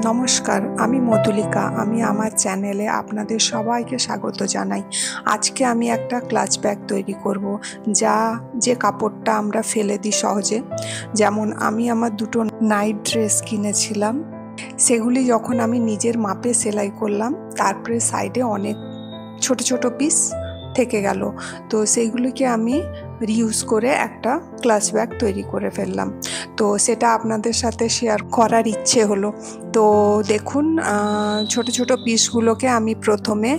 নমস্কার, আমি মধুলিকা। আমি আমার চ্যানেলে আপনাদের সবাইকে স্বাগত জানাই। আজকে আমি একটা ক্লাচ ব্যাগ তৈরি করব, যে কাপড়টা আমরা ফেলে দিই সহজে। যেমন আমি আমার দুটো নাইট ড্রেস কিনেছিলাম, সেগুলি যখন আমি নিজের মাপে সেলাই করলাম, তারপরে সাইডে অনেক ছোট ছোট পিস থেকে গেল, তো সেইগুলিকে আমি রিউজ করে একটা ক্লাচ ব্যাগ তৈরি করে ফেললাম। তো সেটা আপনাদের সাথে শেয়ার করার ইচ্ছে হলো। তো দেখুন, ছোট ছোট পিসগুলোকে আমি প্রথমে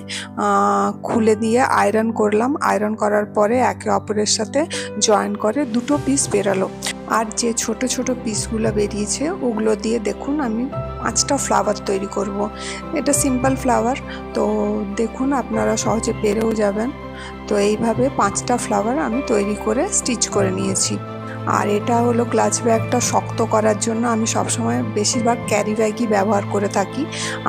খুলে দিয়ে আয়রন করলাম। আয়রন করার পরে একে অপরের সাথে জয়েন করে দুটো পিস বেরালো। আর যে ছোট ছোট পিসগুলো বেরিয়েছে ওগুলো দিয়ে দেখুন আমি 5টা ফ্লাওয়ার তৈরি করব। এটা সিম্পল ফ্লাওয়ার, তো দেখুন আপনারা সহজে পেরেও যাবেন। তো এইভাবে 5টা ফ্লাওয়ার আমি তৈরি করে স্টিচ করে নিয়েছি। আর এটা হলো ক্লাচ ব্যাগটা শক্ত করার জন্য আমি সবসময় বেশিরভাগ ক্যারি ব্যাগই ব্যবহার করে থাকি।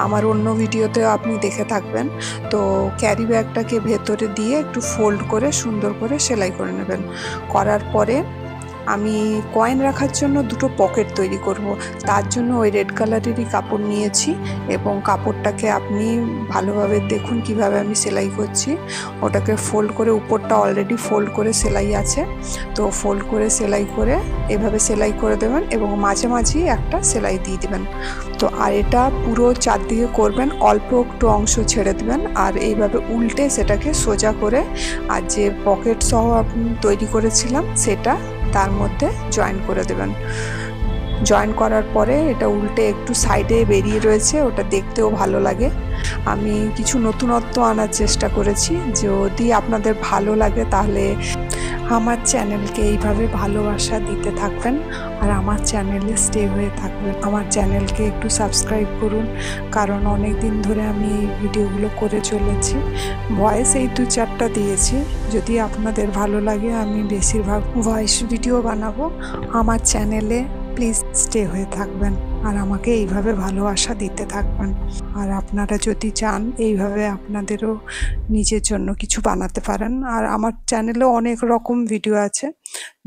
আমার অন্য ভিডিওতেও আপনি দেখে থাকবেন। তো ক্যারি ব্যাগটাকে ভেতরে দিয়ে একটু ফোল্ড করে সুন্দর করে সেলাই করে নেবেন। করার পরে আমি কয়েন রাখার জন্য দুটো পকেট তৈরি করব। তার জন্য ওই রেড কালারেরই কাপড় নিয়েছি এবং কাপড়টাকে আপনি ভালোভাবে দেখুন কিভাবে আমি সেলাই করছি। ওটাকে ফোল্ড করে, উপরটা অলরেডি ফোল্ড করে সেলাই আছে, তো ফোল্ড করে সেলাই করে এভাবে সেলাই করে দেবেন এবং মাঝে মাঝেই একটা সেলাই দিয়ে দেবেন। তো আর এটা পুরো চারদিকে করবেন, অল্প একটু অংশ ছেড়ে দেবেন আর এইভাবে উল্টে সেটাকে সোজা করে, আর যে পকেট সহ আপনি তৈরি করেছিলাম সেটা তার মধ্যে জয়েন করে দেবেন। জয়েন করার পরে এটা উল্টে একটু সাইডে বেরিয়ে রয়েছে, ওটা দেখতেও ভালো লাগে। আমি কিছু নতুনত্ব আনার চেষ্টা করেছি। যদি আপনাদের ভালো লাগে তাহলে আমার চ্যানেলকে এইভাবে ভালোবাসা দিতে থাকবেন আর আমার চ্যানেলে স্টে হয়ে থাকবেন। আমার চ্যানেলকে একটু সাবস্ক্রাইব করুন, কারণ অনেক দিন ধরে আমি এই ভিডিওগুলো করে চলেছি। ভয়েস এই 2-4টা দিয়েছি। যদি আপনাদের ভালো লাগে আমি বেশিরভাগ ভয়েস ভিডিও বানাবো। আমার চ্যানেলে প্লিজ স্টে হয়ে থাকবেন আর আমাকে এইভাবে ভালোবাসা দিতে থাকবেন। আর আপনারা যদি চান এইভাবে আপনাদেরও নিজের জন্য কিছু বানাতে পারেন। আর আমার চ্যানেলেও অনেক রকম ভিডিও আছে।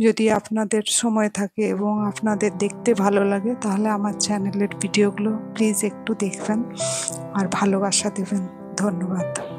যদি আপনাদের সময় থাকে এবং আপনাদের দেখতে ভালো লাগে তাহলে আমার চ্যানেলের ভিডিওগুলো প্লিজ একটু দেখবেন আর ভালোবাসা দেবেন। ধন্যবাদ।